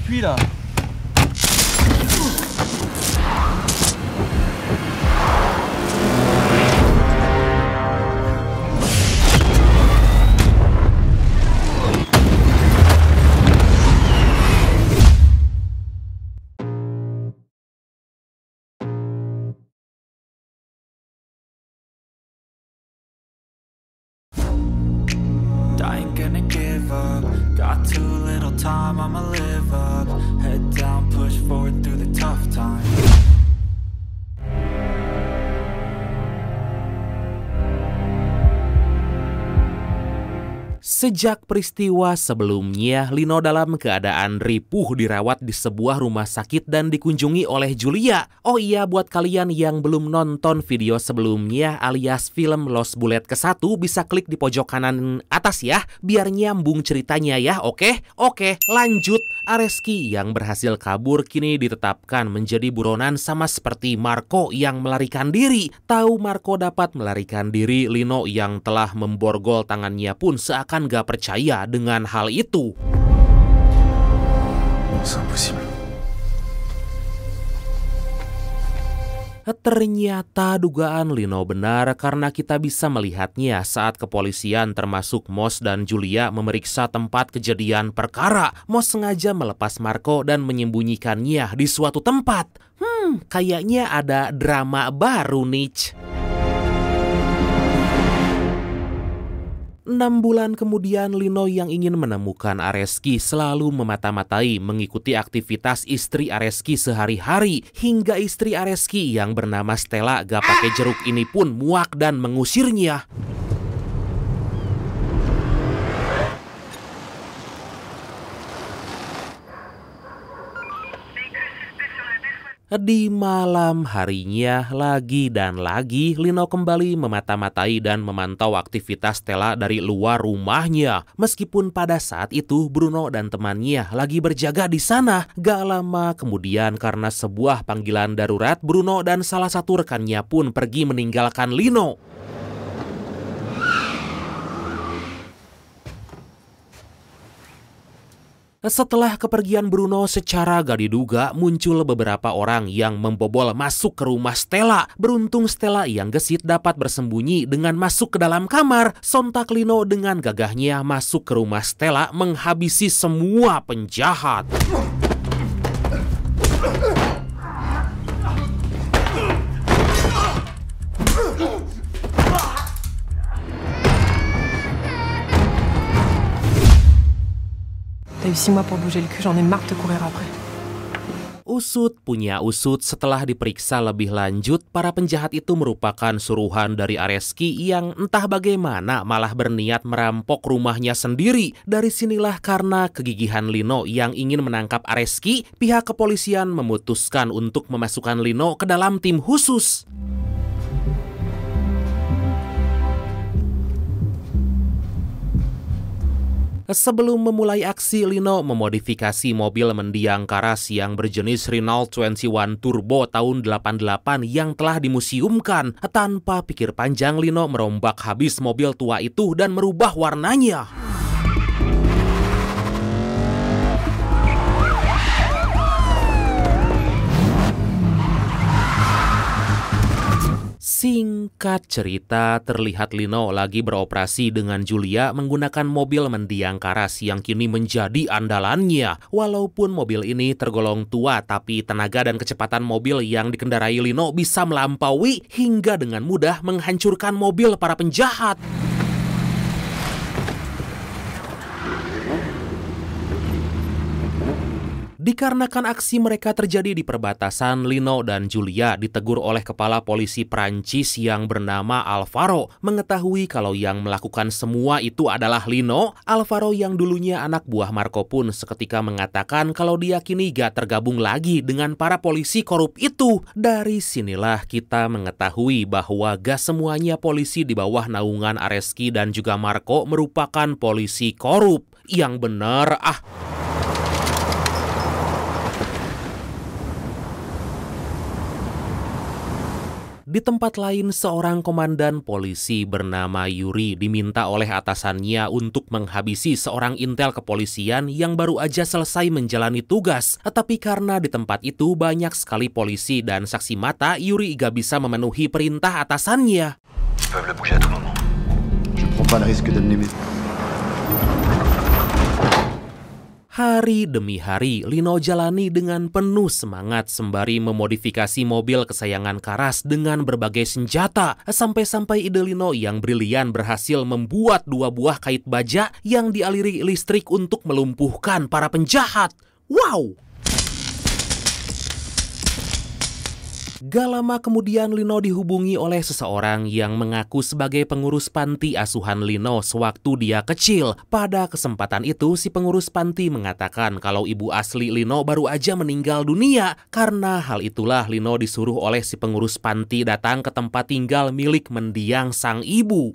fuit là. I ain't gonna give up. Got too little time, I'ma live up. Head down, push forward through the tough times. Sejak peristiwa sebelumnya, Lino dalam keadaan ripuh dirawat di sebuah rumah sakit dan dikunjungi oleh Julia. Oh iya, buat kalian yang belum nonton video sebelumnya alias film Lost Bullet ke-1, bisa klik di pojok kanan atas ya, biar nyambung ceritanya ya, oke? Oke, lanjut. Areski yang berhasil kabur kini ditetapkan menjadi buronan sama seperti Marco yang melarikan diri. Tahu Marco dapat melarikan diri, Lino yang telah memborgol tangannya pun seakan gak percaya dengan hal itu. C'est impossible. Ternyata dugaan Lino benar karena kita bisa melihatnya saat kepolisian termasuk Moss dan Julia memeriksa tempat kejadian perkara. Moss sengaja melepas Marco dan menyembunyikannya di suatu tempat. Kayaknya ada drama baru nih. 6 bulan kemudian, Lino yang ingin menemukan Areski selalu memata-matai mengikuti aktivitas istri Areski sehari-hari. Hingga istri Areski yang bernama Stella gak pakai jeruk ini pun muak dan mengusirnya. Di malam harinya, lagi dan lagi, Lino kembali memata-matai dan memantau aktivitas Stella dari luar rumahnya. Meskipun pada saat itu Bruno dan temannya lagi berjaga di sana. Gak lama kemudian karena sebuah panggilan darurat, Bruno dan salah satu rekannya pun pergi meninggalkan Lino. Setelah kepergian Bruno, secara gak diduga muncul beberapa orang yang membobol masuk ke rumah Stella. Beruntung Stella yang gesit dapat bersembunyi dengan masuk ke dalam kamar. Sontak Lino dengan gagahnya masuk ke rumah Stella menghabisi semua penjahat. T'as eu 6 mois pour bouger le cul, j'en ai marre de te courir après. Usut punya usut, setelah diperiksa lebih lanjut, para penjahat itu merupakan suruhan dari Areski yang entah bagaimana malah berniat merampok rumahnya sendiri. Dari sinilah karena kegigihan Lino yang ingin menangkap Areski, pihak kepolisian memutuskan untuk memasukkan Lino ke dalam tim khusus. Sebelum memulai aksi, Lino memodifikasi mobil mendiang karas yang berjenis Renault 21 Turbo tahun 88 yang telah dimuseumkan. Tanpa pikir panjang, Lino merombak habis mobil tua itu dan merubah warnanya. Singkat cerita, terlihat Lino lagi beroperasi dengan Julia menggunakan mobil mendiang karas yang kini menjadi andalannya. Walaupun mobil ini tergolong tua, tapi tenaga dan kecepatan mobil yang dikendarai Lino bisa melampaui hingga dengan mudah menghancurkan mobil para penjahat. Dikarenakan aksi mereka terjadi di perbatasan, Lino dan Julia ditegur oleh kepala polisi Prancis yang bernama Alvaro. Mengetahui kalau yang melakukan semua itu adalah Lino, Alvaro yang dulunya anak buah Marco pun seketika mengatakan kalau dia kini gak tergabung lagi dengan para polisi korup itu. Dari sinilah kita mengetahui bahwa gak semuanya polisi di bawah naungan Areski dan juga Marco merupakan polisi korup. Yang benar, Di tempat lain, seorang komandan polisi bernama Yuri diminta oleh atasannya untuk menghabisi seorang intel kepolisian yang baru aja selesai menjalani tugas. Tetapi karena di tempat itu banyak sekali polisi dan saksi mata, Yuri gak bisa memenuhi perintah atasannya. Ils peuvent le bouger à tout moment. Je prends pas le risque de me limiter. Hari demi hari, Lino jalani dengan penuh semangat sembari memodifikasi mobil kesayangan Karas dengan berbagai senjata. Sampai-sampai ide Lino yang brilian berhasil membuat 2 buah kait baja yang dialiri listrik untuk melumpuhkan para penjahat. Wow! Gak lama kemudian Lino dihubungi oleh seseorang yang mengaku sebagai pengurus panti asuhan Lino sewaktu dia kecil. Pada kesempatan itu, si pengurus panti mengatakan kalau ibu asli Lino baru aja meninggal dunia. Karena hal itulah Lino disuruh oleh si pengurus panti datang ke tempat tinggal milik mendiang sang ibu.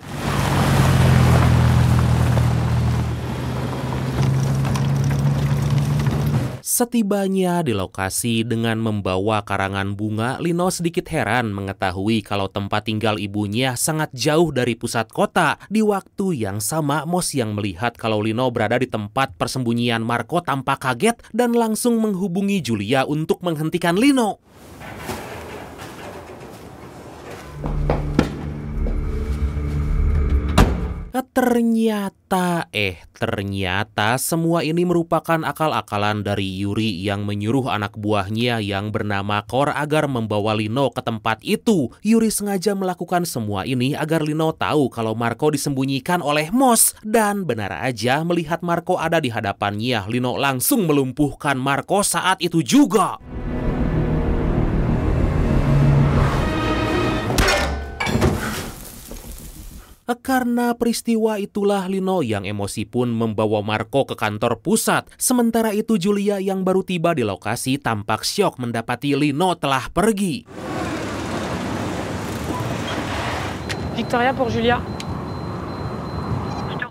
Setibanya di lokasi dengan membawa karangan bunga, Lino sedikit heran mengetahui kalau tempat tinggal ibunya sangat jauh dari pusat kota. Di waktu yang sama, Mos yang melihat kalau Lino berada di tempat persembunyian Marco tampak kaget dan langsung menghubungi Julia untuk menghentikan Lino. Ternyata semua ini merupakan akal-akalan dari Yuri yang menyuruh anak buahnya yang bernama Kor agar membawa Lino ke tempat itu. Yuri sengaja melakukan semua ini agar Lino tahu kalau Marco disembunyikan oleh Mos. Dan benar aja melihat Marco ada di hadapannya, Lino langsung melumpuhkan Marco saat itu juga. Karena peristiwa itulah Lino yang emosi pun membawa Marco ke kantor pusat. Sementara itu Julia yang baru tiba di lokasi tampak syok mendapati Lino telah pergi. Victoria pour Julia.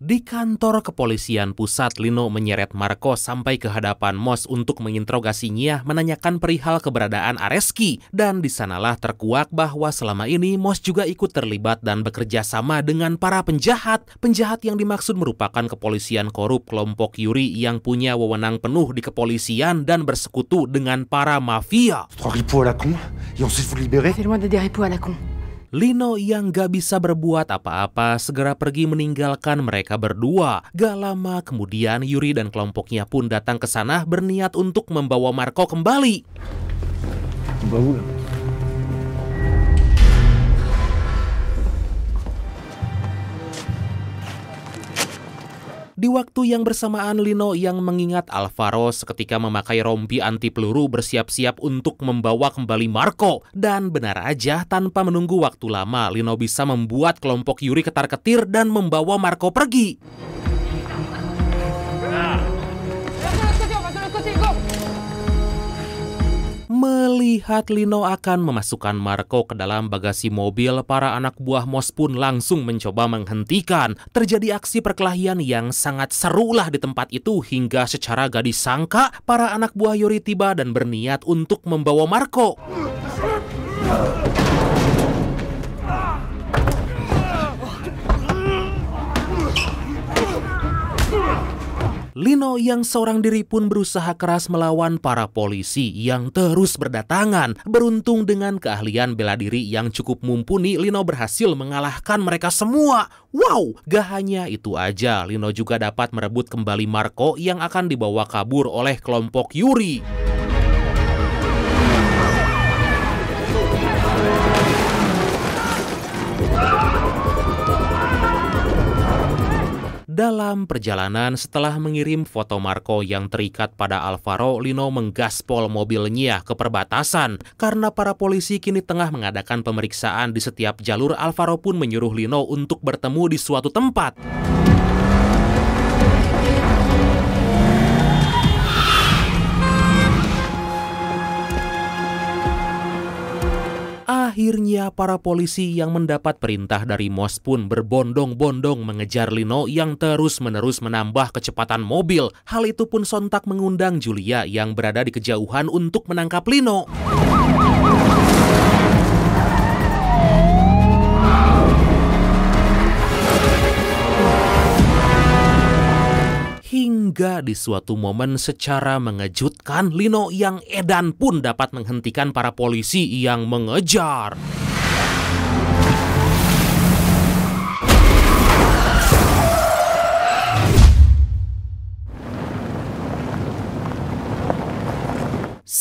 Di kantor kepolisian pusat, Lino menyeret Marco sampai ke hadapan Mos untuk menginterogasinya, menanyakan perihal keberadaan Areski. Dan disanalah terkuak bahwa selama ini Mos juga ikut terlibat dan bekerja sama dengan para penjahat. Penjahat yang dimaksud merupakan kepolisian korup kelompok Yuri yang punya wewenang penuh di kepolisian dan bersekutu dengan para mafia. 3 ripoux à la con, et ensuite vous libérez. C'est loin de des ripoux à la con. Lino yang gak bisa berbuat apa-apa segera pergi meninggalkan mereka berdua. Gak lama kemudian Yuri dan kelompoknya pun datang ke sana berniat untuk membawa Marco kembali. Di waktu yang bersamaan, Lino yang mengingat Alvaro seketika memakai rompi anti peluru bersiap-siap untuk membawa kembali Marco. Dan benar aja, tanpa menunggu waktu lama, Lino bisa membuat kelompok Yuri ketar-ketir dan membawa Marco pergi. Melihat Lino akan memasukkan Marco ke dalam bagasi mobil, para anak buah Mos pun langsung mencoba menghentikan. Terjadi aksi perkelahian yang sangat serulah di tempat itu hingga secara gak disangka para anak buah Yuri tiba dan berniat untuk membawa Marco. Lino yang seorang diri pun berusaha keras melawan para polisi yang terus berdatangan. Beruntung dengan keahlian bela diri yang cukup mumpuni, Lino berhasil mengalahkan mereka semua. Wow, gak hanya itu aja, Lino juga dapat merebut kembali Marco yang akan dibawa kabur oleh kelompok Yuri. Dalam perjalanan, setelah mengirim foto Marco yang terikat pada Alvaro, Lino menggaspol mobilnya ke perbatasan. Karena para polisi kini tengah mengadakan pemeriksaan di setiap jalur, Alvaro pun menyuruh Lino untuk bertemu di suatu tempat. Akhirnya para polisi yang mendapat perintah dari Mos pun berbondong-bondong mengejar Lino yang terus-menerus menambah kecepatan mobil. Hal itu pun sontak mengundang Julia yang berada di kejauhan untuk menangkap Lino. Hingga di suatu momen secara mengejutkan, Lino yang edan pun dapat menghentikan para polisi yang mengejar.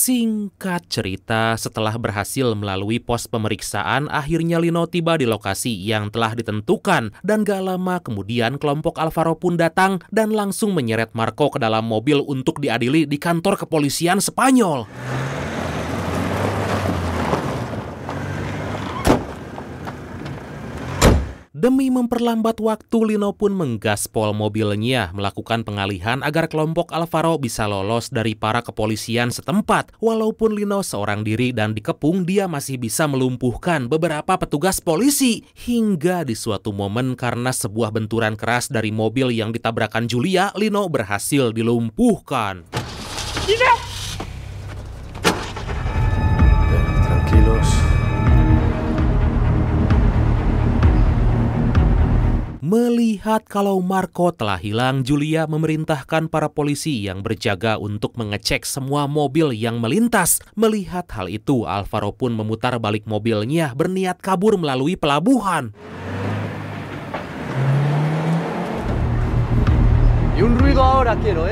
Singkat cerita, setelah berhasil melalui pos pemeriksaan, akhirnya Lino tiba di lokasi yang telah ditentukan. Dan gak lama kemudian kelompok Alvaro pun datang dan langsung menyeret Marco ke dalam mobil untuk diadili di kantor kepolisian Spanyol. Demi memperlambat waktu, Lino pun menggaspol mobilnya, melakukan pengalihan agar kelompok Alvaro bisa lolos dari para kepolisian setempat. Walaupun Lino seorang diri dan dikepung, dia masih bisa melumpuhkan beberapa petugas polisi. Hingga di suatu momen karena sebuah benturan keras dari mobil yang ditabrakan Julia, Lino berhasil dilumpuhkan. Tranquilos. Melihat kalau Marco telah hilang, Julia memerintahkan para polisi yang berjaga untuk mengecek semua mobil yang melintas. Melihat hal itu, Alvaro pun memutar balik mobilnya, berniat kabur melalui pelabuhan. Y un ruido ahora quiero,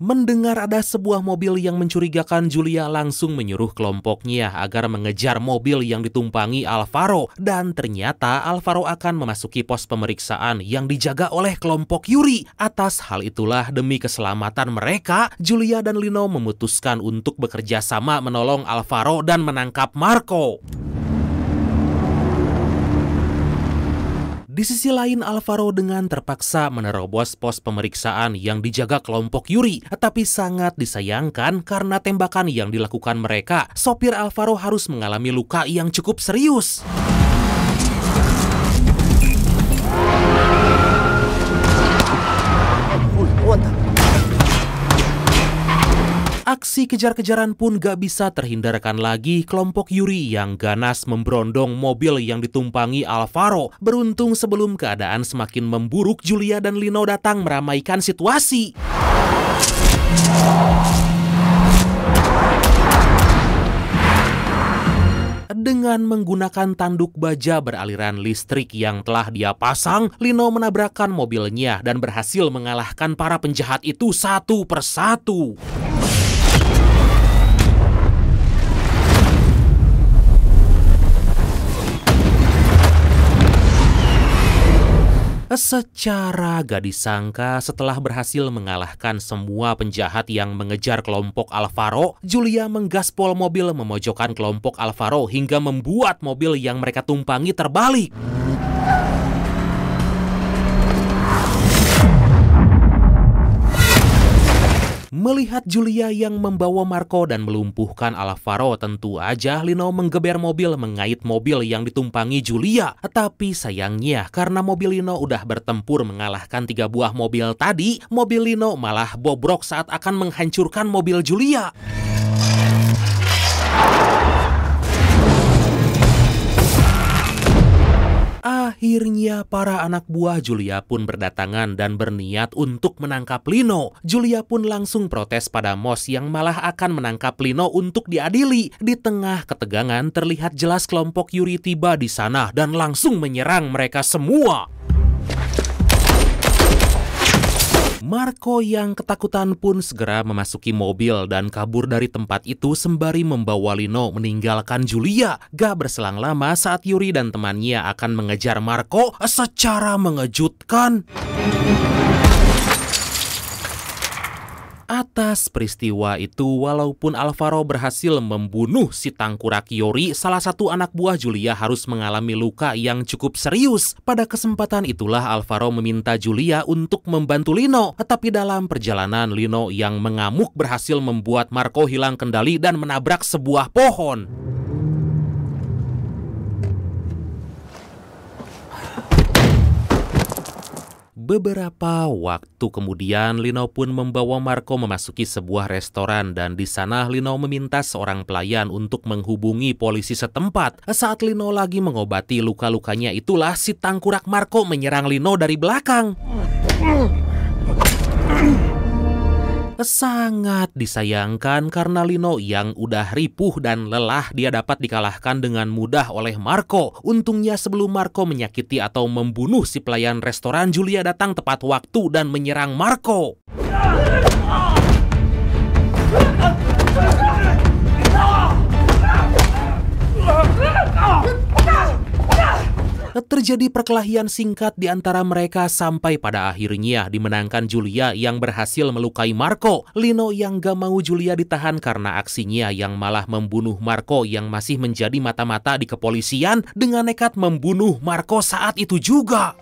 Mendengar ada sebuah mobil yang mencurigakan, Julia langsung menyuruh kelompoknya agar mengejar mobil yang ditumpangi Alvaro. Dan ternyata Alvaro akan memasuki pos pemeriksaan yang dijaga oleh kelompok Yuri. Atas hal itulah, demi keselamatan mereka, Julia dan Lino memutuskan untuk bekerja sama menolong Alvaro dan menangkap Marco. Di sisi lain, Alvaro dengan terpaksa menerobos pos pemeriksaan yang dijaga kelompok Yuri. Tapi sangat disayangkan karena tembakan yang dilakukan mereka, sopir Alvaro harus mengalami luka yang cukup serius. Aksi kejar-kejaran pun gak bisa terhindarkan lagi. Kelompok Yuri yang ganas memberondong mobil yang ditumpangi Alvaro. Beruntung sebelum keadaan semakin memburuk, Julia dan Lino datang meramaikan situasi. Dengan menggunakan tanduk baja beraliran listrik yang telah dia pasang, Lino menabrakkan mobilnya dan berhasil mengalahkan para penjahat itu satu persatu. Secara gak disangka, setelah berhasil mengalahkan semua penjahat yang mengejar kelompok Alvaro, Julia menggaspol mobil memojokkan kelompok Alvaro hingga membuat mobil yang mereka tumpangi terbalik. Melihat Julia yang membawa Marco dan melumpuhkan Alvaro, tentu aja Lino menggeber mobil mengait mobil yang ditumpangi Julia. Tapi sayangnya karena mobil Lino udah bertempur mengalahkan 3 buah mobil tadi, mobil Lino malah bobrok saat akan menghancurkan mobil Julia. Akhirnya para anak buah Julia pun berdatangan dan berniat untuk menangkap Lino. Julia pun langsung protes pada Moss yang malah akan menangkap Lino untuk diadili. Di tengah ketegangan terlihat jelas kelompok Yuri tiba di sana dan langsung menyerang mereka semua. Marco yang ketakutan pun segera memasuki mobil dan kabur dari tempat itu sembari membawa Lino meninggalkan Julia. Gak berselang lama saat Yuri dan temannya akan mengejar Marco secara mengejutkan. Atas peristiwa itu, walaupun Alvaro berhasil membunuh si tangkurak Yuri, salah satu anak buah Julia harus mengalami luka yang cukup serius. Pada kesempatan itulah Alvaro meminta Julia untuk membantu Lino. Tetapi dalam perjalanan, Lino yang mengamuk berhasil membuat Marco hilang kendali dan menabrak sebuah pohon. Beberapa waktu kemudian, Lino pun membawa Marco memasuki sebuah restoran dan di sana Lino meminta seorang pelayan untuk menghubungi polisi setempat. Saat Lino lagi mengobati luka-lukanya itulah si tangkurak Marco menyerang Lino dari belakang. Sangat disayangkan karena Lino yang udah ripuh dan lelah dia dapat dikalahkan dengan mudah oleh Marco. Untungnya sebelum Marco menyakiti atau membunuh si pelayan restoran, Julia datang tepat waktu dan menyerang Marco. Terjadi perkelahian singkat di antara mereka sampai pada akhirnya dimenangkan Julia yang berhasil melukai Marco. Lino yang gak mau Julia ditahan karena aksinya yang malah membunuh Marco yang masih menjadi mata-mata di kepolisian dengan nekat membunuh Marco saat itu juga.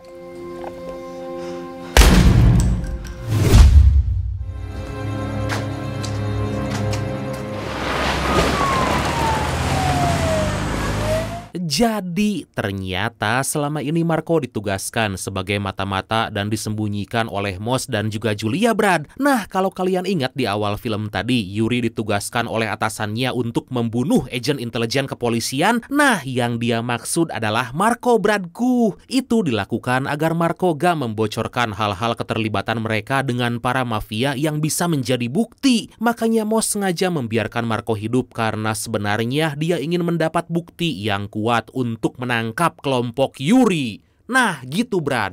Jadi ternyata selama ini Marco ditugaskan sebagai mata-mata dan disembunyikan oleh Moss dan juga Julia, Brad. Nah, kalau kalian ingat di awal film tadi, Yuri ditugaskan oleh atasannya untuk membunuh agen intelijen kepolisian. Nah, yang dia maksud adalah Marco, Bradku. Itu dilakukan agar Marco gak membocorkan hal-hal keterlibatan mereka dengan para mafia yang bisa menjadi bukti. Makanya Moss sengaja membiarkan Marco hidup karena sebenarnya dia ingin mendapat bukti yang kuat untuk menangkap kelompok Yuri. Nah, gitu, Brad.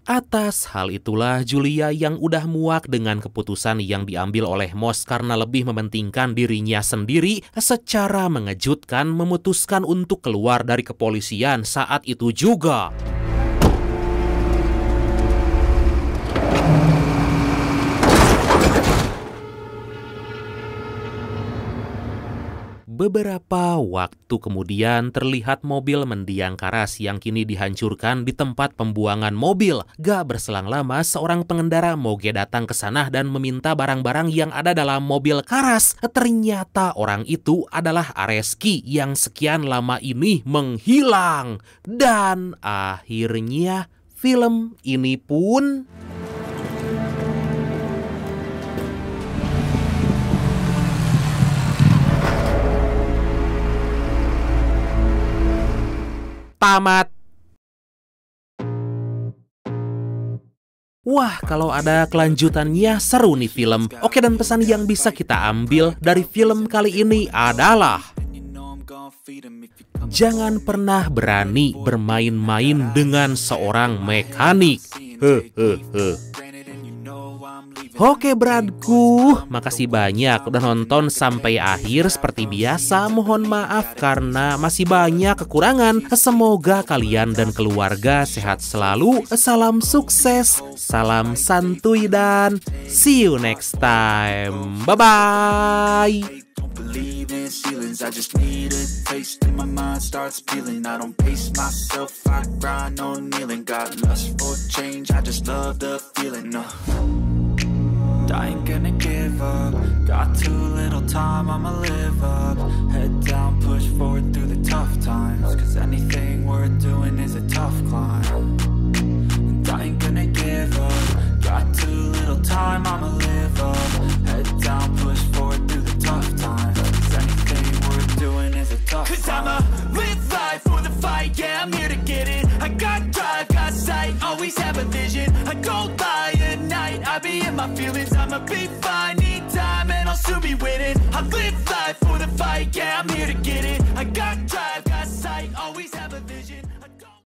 Atas hal itulah Julia yang udah muak dengan keputusan yang diambil oleh Moss karena lebih mementingkan dirinya sendiri, secara mengejutkan memutuskan untuk keluar dari kepolisian saat itu juga. Beberapa waktu kemudian terlihat mobil mendiang Karas yang kini dihancurkan di tempat pembuangan mobil. Gak berselang lama seorang pengendara moge datang ke sana dan meminta barang-barang yang ada dalam mobil Karas. Ternyata orang itu adalah Areski yang sekian lama ini menghilang. Dan akhirnya film ini pun tamat. Wah, kalau ada kelanjutannya seru nih film. Oke, dan pesan yang bisa kita ambil dari film kali ini adalah jangan pernah berani bermain-main dengan seorang mekanik. Oke, Bradku, makasih banyak udah nonton sampai akhir. Seperti biasa, mohon maaf karena masih banyak kekurangan. Semoga kalian dan keluarga sehat selalu. Salam sukses, salam santuy, dan see you next time. Bye-bye. Believe in ceilings, I just need a taste and my mind starts peeling. I don't pace myself, I grind on kneeling. Got lust for change, I just love the feeling. I ain't gonna give up. Got too little time, I'ma live up. Head down, push forward through the tough times. Cause anything worth doing is a tough climb. And I ain't gonna give up. Got too little time, I'ma live up. Head down, push forward through the tough times. Cause anything worth doing is a tough climb. Cause I'ma live life for the fight, yeah, I'm here to get it. I got drive, got sight, always have a vision. I don't lie at night, I be in my feelings. I'ma be fine, need time and I'll soon be winning. I live life for the fight, yeah, I'm